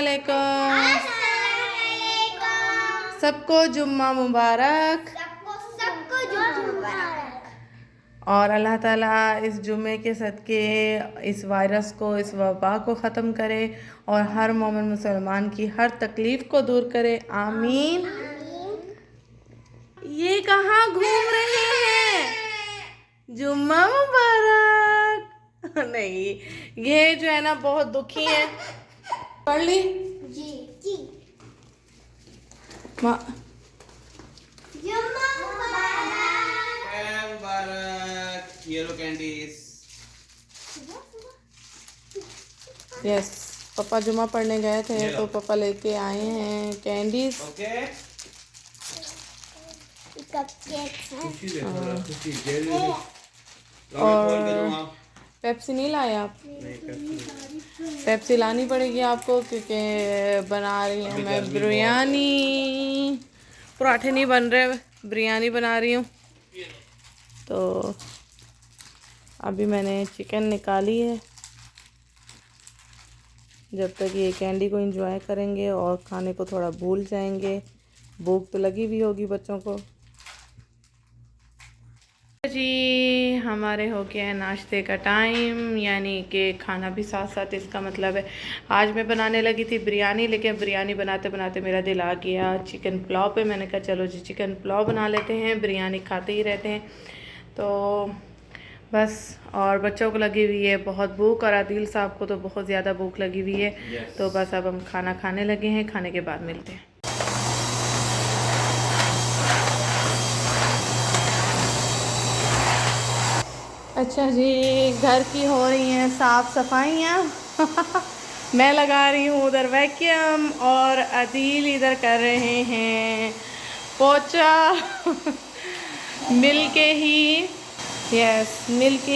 वालेकुम। सबको जुम्मा मुबारक। और अल्लाह ताला इस जुम्मे के सदके इस वायरस को, इस वबा को ख़त्म करे और हर मोमिन मुसलमान की हर तकलीफ़ को दूर करे। आमीन। ये कहाँ घूम रहे हैं? जुम्मा मुबारक। नहीं, ये जो है ना बहुत दुखी है। पढ़ ली जी जी। जुम्मा मुबारक। ये लो कैंडीज। यस, पापा जुम्मा पढ़ने गए थे तो पापा लेके आए हैं कैंडीज। ओके। और पेप्सी नहीं लाए आप? पेप्सी लानी पड़ेगी आपको क्योंकि बना रही हूँ मैं बिरयानी। पराठे नहीं बन रहे, बिरयानी बना रही हूँ। तो अभी मैंने चिकन निकाली है। जब तक ये कैंडी को एंजॉय करेंगे और खाने को थोड़ा भूल जाएंगे। भूख तो लगी भी होगी बच्चों को। जी, हमारे हो गया है नाश्ते का टाइम, यानी कि खाना भी साथ साथ। इसका मतलब है आज मैं बनाने लगी थी बिरयानी, लेकिन बिरयानी बनाते बनाते मेरा दिल आ गया चिकन पुलाव पे। मैंने कहा चलो जी चिकन पुलाव बना लेते हैं, बिरयानी खाते ही रहते हैं। तो बस, और बच्चों को लगी हुई है बहुत भूख और आदिल साहब को तो बहुत ज़्यादा भूख लगी हुई है। तो बस अब हम खाना खाने लगे हैं, खाने के बाद मिलते हैं। अच्छा जी, घर की हो रही हैं साफ़ सफाइयाँ। मैं लगा रही हूँ उधर वैक्यूम और अदील इधर कर रहे हैं पोछा। मिल के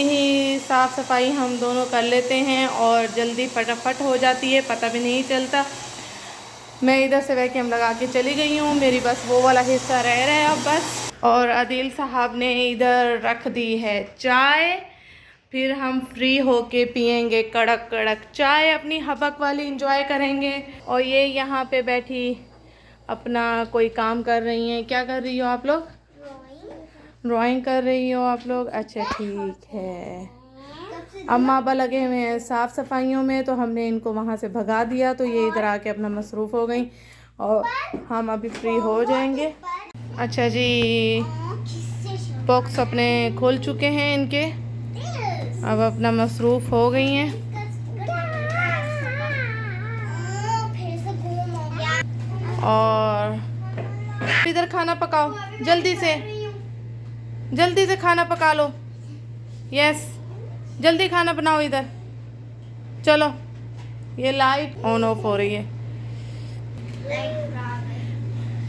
ही साफ़ सफाई हम दोनों कर लेते हैं और जल्दी फटाफट हो जाती है, पता भी नहीं चलता। मैं इधर से वैक्यूम लगा के चली गई हूँ, मेरी बस वो वाला हिस्सा रह रहा है अब बस। और आदिल साहब ने इधर रख दी है चाय, फिर हम फ्री होके पियेंगे कड़क कड़क चाय, अपनी हबक वाली एंजॉय करेंगे। और ये यहाँ पे बैठी अपना कोई काम कर रही हैं। क्या कर रही हो आप लोग? ड्राइंग कर रही हो आप लोग? अच्छा ठीक है। अम्मा अब्बा लगे हुए हैं साफ़ सफाइयों में, तो हमने इनको वहाँ से भगा दिया, तो ये इधर आके अपना मसरूफ़ हो गई और हम अभी फ्री हो जाएंगे। अच्छा जी, बॉक्स अपने खोल चुके हैं इनके, अब अपना मसरूफ़ हो गई हैं। और इधर खाना पकाओ, जल्दी से खाना पका लो। यस, जल्दी खाना बनाओ इधर। चलो, ये लाइट ऑन ऑफ हो रही है।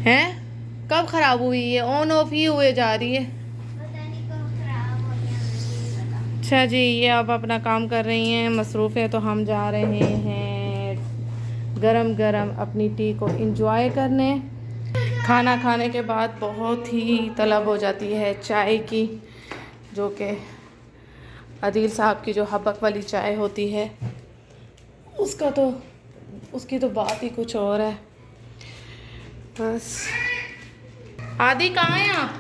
हैं? कब ख़राब हुई है? ऑन ऑफ ही हुए जा रही है। अच्छा जी, ये अब अपना काम कर रही हैं, मसरूफ़ है। तो हम जा रहे हैं गरम गरम अपनी टी को एंजॉय करने। खाना खाने के बाद बहुत ही तलब हो जाती है चाय की, जो कि आदिल साहब की जो हबक वाली चाय होती है उसकी तो बात ही कुछ और है। बस, आदि कहाँ हैं आप?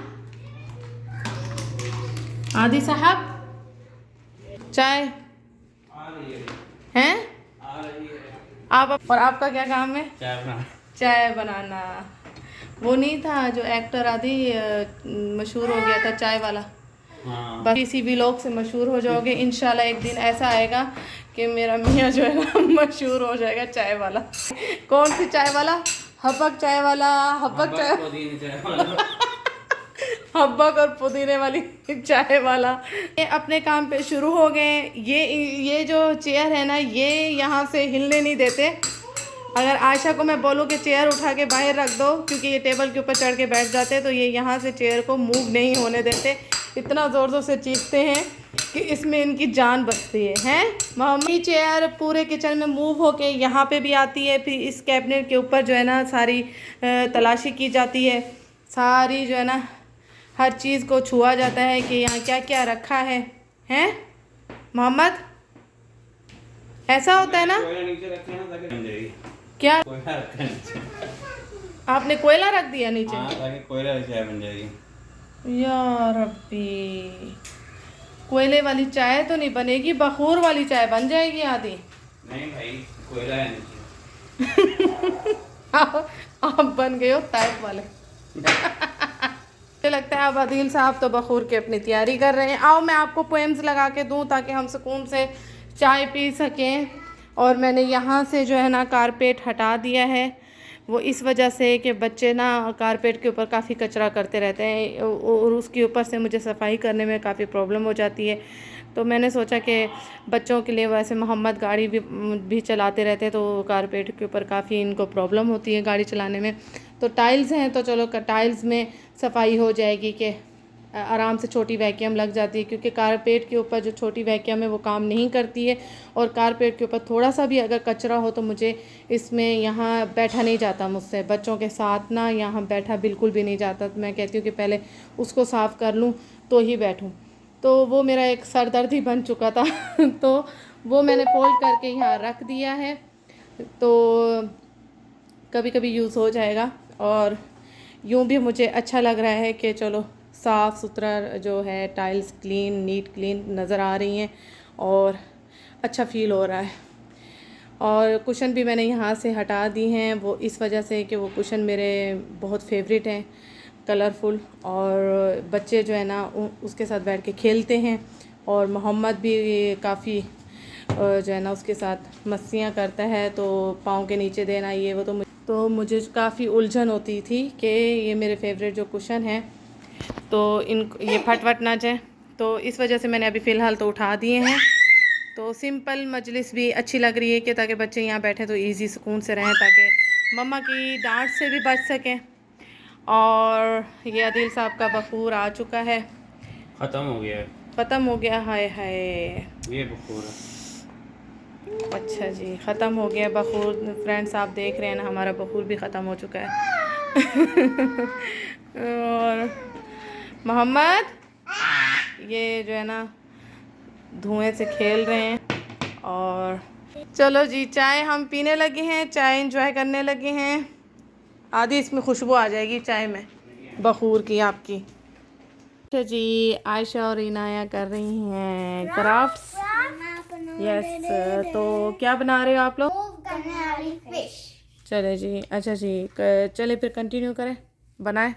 आदि साहब, चाय हैं? आप और आपका क्या काम है? चाय बनाना। वो नहीं था जो एक्टर आदि मशहूर हो गया था चाय वाला? हाँ। बस इसी व्लॉग से मशहूर हो जाओगे इंशाल्लाह। एक दिन ऐसा आएगा कि मेरा मियाँ जो है ना मशहूर हो जाएगा चाय वाला। कौन सी चाय वाला? हबक चाय वाला। हबक और पुदीने वाली चाय वाला। ये अपने काम पे शुरू हो गए। ये जो चेयर है ना, ये यहाँ से हिलने नहीं देते। अगर आयशा को मैं बोलूँ कि चेयर उठा के बाहर रख दो, क्योंकि ये टेबल के ऊपर चढ़ के बैठ जाते हैं, तो ये यहाँ से चेयर को मूव नहीं होने देते। इतना ज़ोर से चीखते हैं कि इसमें इनकी जान बचती है। हैं मम्मी? चेयर पूरे किचन में मूव होके यहाँ पे भी आती है, फिर इस कैबिनेट के ऊपर जो है ना सारी तलाशी की जाती है, सारी जो है ना हर चीज़ को छुआ जाता है कि यहाँ क्या क्या रखा है। हैं मोहम्मद? ऐसा होता है ना? क्या कोयला रखा है नीचे। आपने कोयला रख दिया नीचे? हाँ, ताकि कोयला वाली चाय बन जाएगी। या रब्बी, कोयले वाली चाय तो नहीं बनेगी, बखूर वाली चाय बन जाएगी आधी। नहीं भाई, कोयला है नीचे। आप बन गए हो टाइप वाले। मुझे लगता है अब आदिल साहब तो बखूर की अपनी तैयारी कर रहे हैं। आओ मैं आपको पोएम्स लगा के दूं ताकि हम सुकून से चाय पी सकें। और मैंने यहाँ से जो है ना कारपेट हटा दिया है, वो इस वजह से कि बच्चे ना कारपेट के ऊपर काफ़ी कचरा करते रहते हैं और उसके ऊपर से मुझे सफाई करने में काफ़ी प्रॉब्लम हो जाती है। तो मैंने सोचा कि बच्चों के लिए, वैसे मोहम्मद गाड़ी भी चलाते रहते हैं तो कारपेट के ऊपर काफ़ी इनको प्रॉब्लम होती है गाड़ी चलाने में। तो टाइल्स हैं तो चलो टाइल्स में सफाई हो जाएगी कि आराम से छोटी वैक्यूम लग जाती है, क्योंकि कारपेट के ऊपर जो छोटी वैक्यूम है वो काम नहीं करती है। और कारपेट के ऊपर थोड़ा सा भी अगर कचरा हो तो मुझे इसमें यहाँ बैठा नहीं जाता मुझसे, बच्चों के साथ ना यहाँ बैठा बिल्कुल भी नहीं जाता। तो मैं कहती हूँ कि पहले उसको साफ़ कर लूँ तो ही बैठूँ। तो वो मेरा एक सरदर्द ही बन चुका था। तो वो मैंने फोल्ड करके यहाँ रख दिया है, तो कभी कभी यूज़ हो जाएगा। और यूँ भी मुझे अच्छा लग रहा है कि चलो साफ़ सुथरा जो है, टाइल्स क्लीन, नीट क्लीन नज़र आ रही हैं और अच्छा फ़ील हो रहा है। और कुशन भी मैंने यहाँ से हटा दी हैं, वो इस वजह से कि वो कुशन मेरे बहुत फेवरेट हैं, कलरफुल। और बच्चे जो है ना उसके साथ बैठ के खेलते हैं और मोहम्मद भी काफ़ी जो है ना उसके साथ मस्तियाँ करता है, तो पाँव के नीचे देना ये वो। तो मुझे काफ़ी उलझन होती थी कि ये मेरे फेवरेट जो कुशन हैं तो ये फट ना जाए, तो इस वजह से मैंने अभी फ़िलहाल तो उठा दिए हैं। तो सिंपल मजलिस भी अच्छी लग रही है कि ताकि बच्चे यहाँ बैठे तो इजी सुकून से रहें, ताकि मम्मा की डांट से भी बच सकें। और ये आदिल साहब का बखूर आ चुका है, खत्म हो गया है ख़त्म हो गया। हाय हाय, ये बखूर है। अच्छा जी, ख़त्म हो गया बखूर। फ्रेंड्स आप देख रहे हैं ना, हमारा बखूर भी ख़त्म हो चुका है। और मोहम्मद ये जो है ना धुएं से खेल रहे हैं। और चलो जी, चाय हम पीने लगे हैं, चाय इंजॉय करने लगे हैं। आधी इसमें खुशबू आ जाएगी चाय में बखूर की आपकी। अच्छा जी, आयशा और इनाया कर रही हैं क्राफ्ट्स। यस, तो क्या बना रहे हो आप लोग? चले जी, अच्छा जी, चले फिर कंटिन्यू करें, बनाए।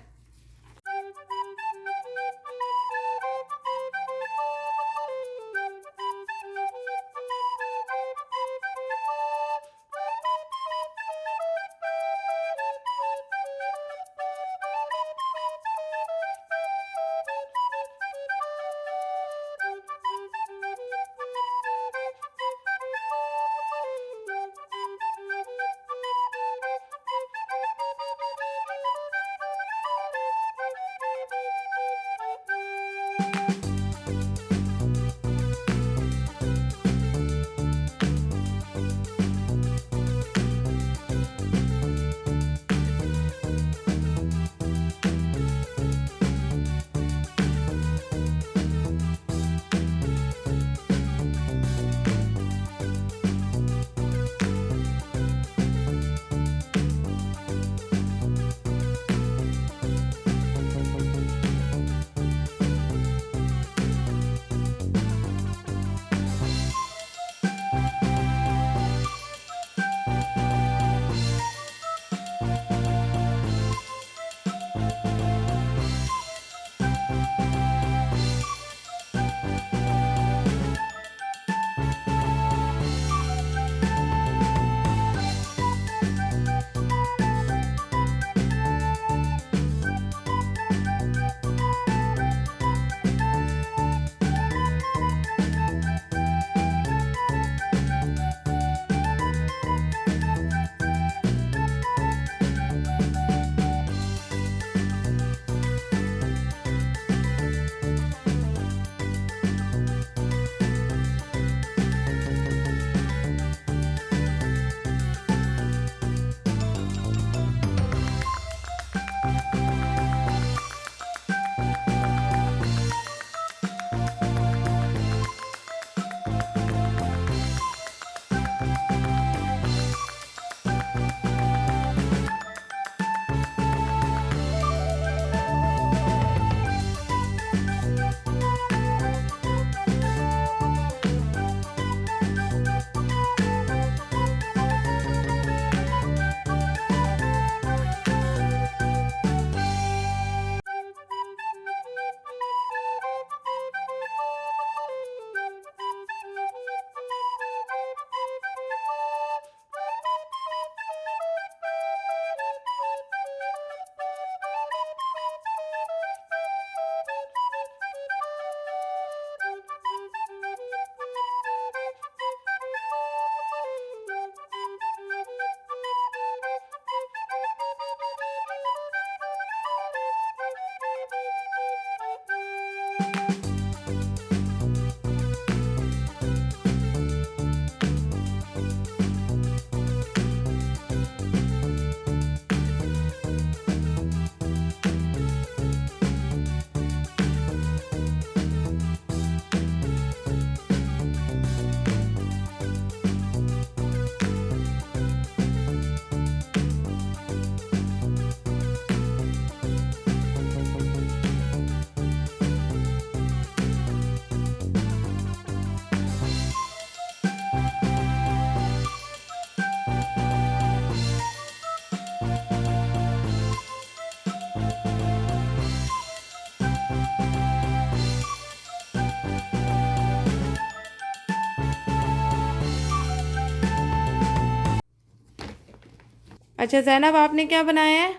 अच्छा जैनब आपने क्या बनाया है?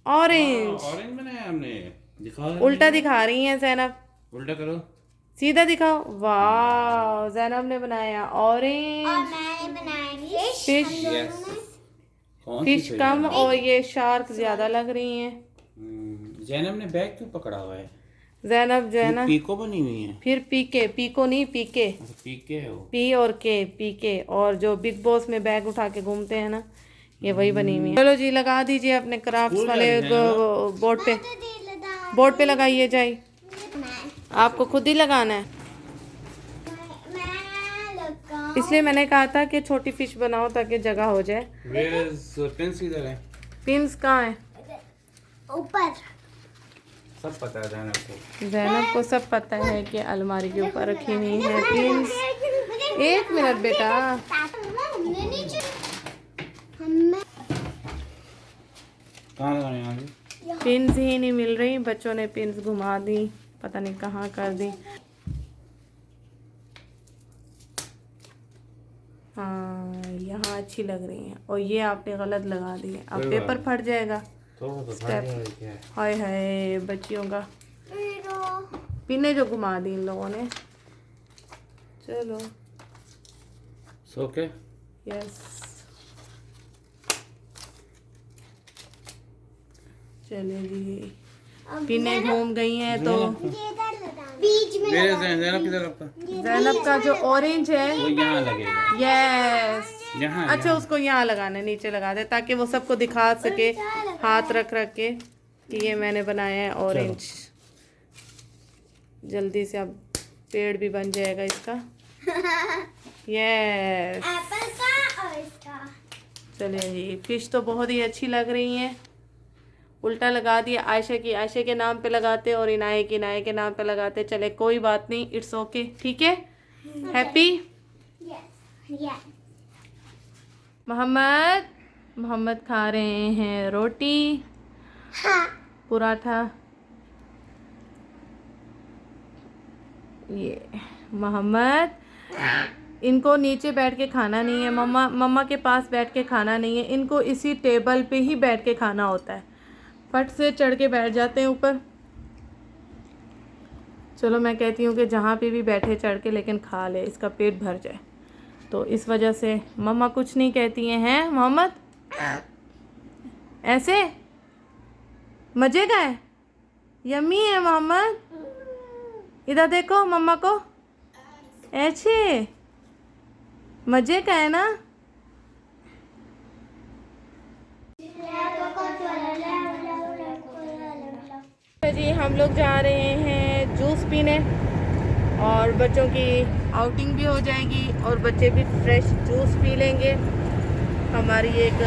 ऑरेंज। ऑरेंज बनाया हमने। दिखाओ। उल्टा दिखा रही हैं जैनब। उल्टा करो। सीधा दिखाओ। वाह जैनब ने बनाया ऑरेंज। और मैंने बनाया फिश। यस। कौन सी फिश फिश कम है? और ये शार्क ज्यादा लग रही हैं। जैनब ने बैग क्यों पकड़ा हुआ है? जैनब जो है ना, पीको बनी हुई है। फिर पीके, पीको नहीं पीके, अच्छा, पीके है वो। पी और के, पीके। और जो बिग बॉस में बैग उठा के घूमते हैं ना, ये वही बनी हुई है। चलो जी लगा दीजिए अपने क्राफ्ट्स स्कूल वाले जा रही है ना? बोर्ड पे, बोर्ड पे लगाइए जाए। आपको खुद ही लगाना है, इसलिए मैंने कहा था कि छोटी फिश बनाओ ताकि जगह हो जाए। Where is पिंस किधर है? पिंस कहाँ है? ऊपर। सब पता है जैनब को। जैनब को सब पता है कि अलमारी के ऊपर रखी हुई है पिंस। एक मिनट बेटा, कहाँ लगाने आगे? पिंस ही नहीं मिल रही, बच्चों ने पिंस घुमा दी, पता नहीं कहाँ कर दी। हाँ यहाँ अच्छी लग रही है, और ये आपने गलत लगा दी है, अब कोई पेपर बात फट जाएगा। तो फट स्टेप। जाएगा क्या है? हाय हाय बच्चियों का पिने जो घुमा दी इन लोगों ने। चलो सो के यस, चले जी। पिने घूम गई हैं तो बीच में जैनब किधर रखा? जैनब का जो ऑरेंज है वो यहाँ लगेगा। यस। यहाँ अच्छा उसको यहाँ लगाना है, नीचे लगा दे ताकि वो सबको दिखा सके हाथ रख रख के कि ये मैंने बनाया है ऑरेंज। जल्दी से अब पेड़ भी बन जाएगा इसका। यस एप्पल का और इसका। चलिए जी, फिश तो बहुत ही अच्छी लग रही हैं। उल्टा लगा दिया आयशा की, आयशा के नाम पे लगाते और इनाये की, इनाये के नाम पे लगाते। चले कोई बात नहीं, इट्स ओके, ठीक है। Happy yes. मोहम्मद, मोहम्मद खा रहे हैं रोटी पराठा। ये मोहम्मद, इनको नीचे बैठ के खाना नहीं है, मम्मा के पास बैठ के खाना नहीं है, इनको इसी टेबल पे ही बैठ के खाना होता है। फट से चढ़ के बैठ जाते हैं ऊपर। चलो मैं कहती हूँ कि जहाँ पे भी बैठे चढ़ के लेकिन खा ले, इसका पेट भर जाए। तो इस वजह से मम्मा कुछ नहीं कहती हैं मोहम्मद। ऐसे मजे का है, यम्मी है मोहम्मद। इधर देखो मम्मा को, ऐसे मजे का है ना। जी हम लोग जा रहे हैं जूस पीने और बच्चों की आउटिंग भी हो जाएगी और बच्चे भी फ्रेश जूस पी लेंगे। हमारी एक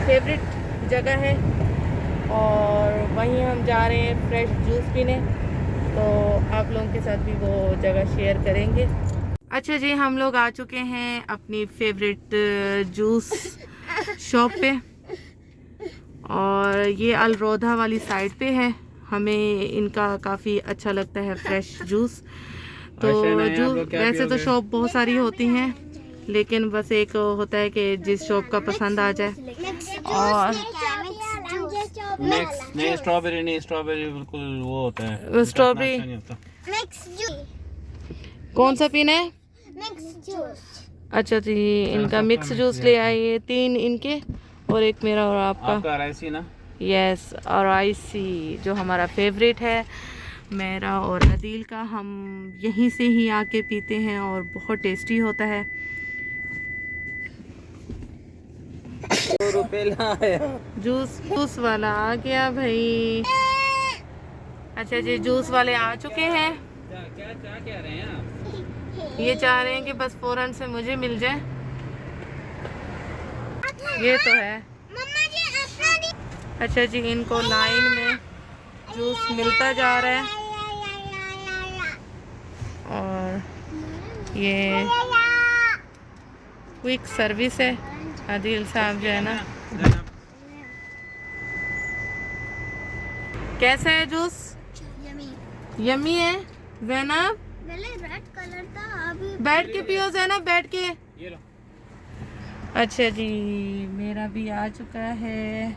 फेवरेट जगह है और वहीं हम जा रहे हैं फ्रेश जूस पीने, तो आप लोगों के साथ भी वो जगह शेयर करेंगे। अच्छा जी, हम लोग आ चुके हैं अपनी फेवरेट जूस शॉप पे और ये अलरोधा वाली साइड पे है। हमें इनका काफ़ी अच्छा लगता है फ्रेश जूस। तो जूस वैसे तो शॉप बहुत सारी होती हैं, लेकिन बस एक होता है कि जिस शॉप का पसंद आ जाए। और नहीं स्ट्रॉबेरी नहीं, स्ट्रॉबेरी बिल्कुल वो होता है, स्ट्रॉबेरी मिक्स जूस। कौन सा पीना है? Mix juice. अच्छा जी, इनका मिक्स जूस ले आइए, 3 इनके और एक मेरा और आपका राइसी ना। यस, और आईसी जो हमारा फेवरेट है, मेरा और अदील का। हम यहीं से ही आके पीते हैं और बहुत टेस्टी होता है। 2 रुपए लाया। जूस वाला आ गया भाई। अच्छा जी, जूस वाले आ चुके हैं। क्या कह रहे हैं आप? ये चाह रहे हैं कि बस फौरन से मुझे मिल जाए। ये तो है। अच्छा जी, इनको लाइन में जूस मिलता जा रहा है और ये क्विक सर्विस है। आदिल साहब जो है ना, कैसा है जूस? यमी है ज़ैनब। पहले रेड कलर था, अभी बैठ के पियो ज़ैनब, बैठ के। ये लो। अच्छा जी, मेरा भी आ चुका है।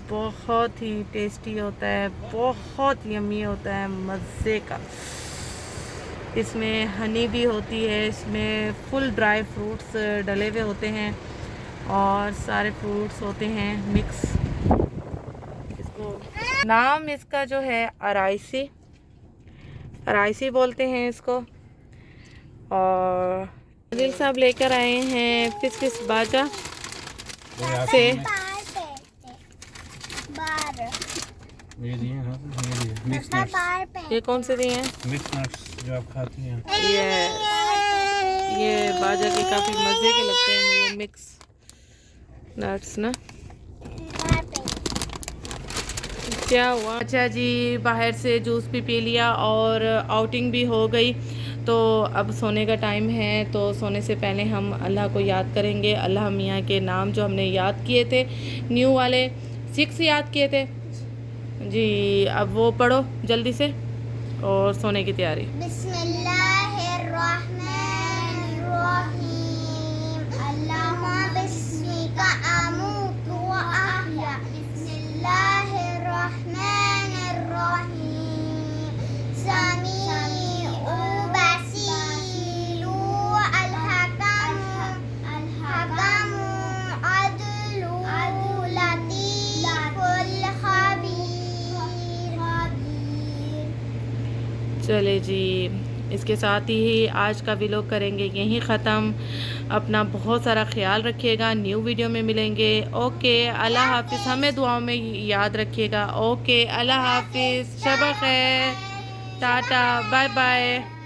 बहुत ही टेस्टी होता है, बहुत यम्मी होता है, मज़े का। इसमें हनी भी होती है, इसमें फुल ड्राई फ्रूट्स डले हुए होते हैं और सारे फ्रूट्स होते हैं मिक्स। इसको नाम इसका जो है अराइसी बोलते हैं इसको। और दिल साहब लेकर आए हैं फिस बाजा से। ये दिए हैं, ये दिए मिक्स नट्स। ये कौन से दिए हैं? मिक्स नट्स जो आप खाती हैं। ये बाजा के काफ़ी मज़े के लगते हैं मुझे, मिक्स नट्स ना। क्या हुआ? अच्छा जी, बाहर से जूस भी पी लिया और आउटिंग भी हो गई, तो अब सोने का टाइम है। तो सोने से पहले हम अल्लाह को याद करेंगे। अल्लाह मियाँ के नाम जो हमने याद किए थे, न्यू वाले 6 याद किए थे जी, अब वो पढ़ो जल्दी से और सोने की तैयारी। चले जी, इसके साथ ही आज का व्लॉग करेंगे यहीं ख़त्म। अपना बहुत सारा ख्याल रखिएगा, न्यू वीडियो में मिलेंगे। ओके, अल्लाह हाफिज़। हमें दुआओं में याद रखिएगा। ओके, अल्लाह हाफिज़, शब खैर, टाटा, बाय बाय।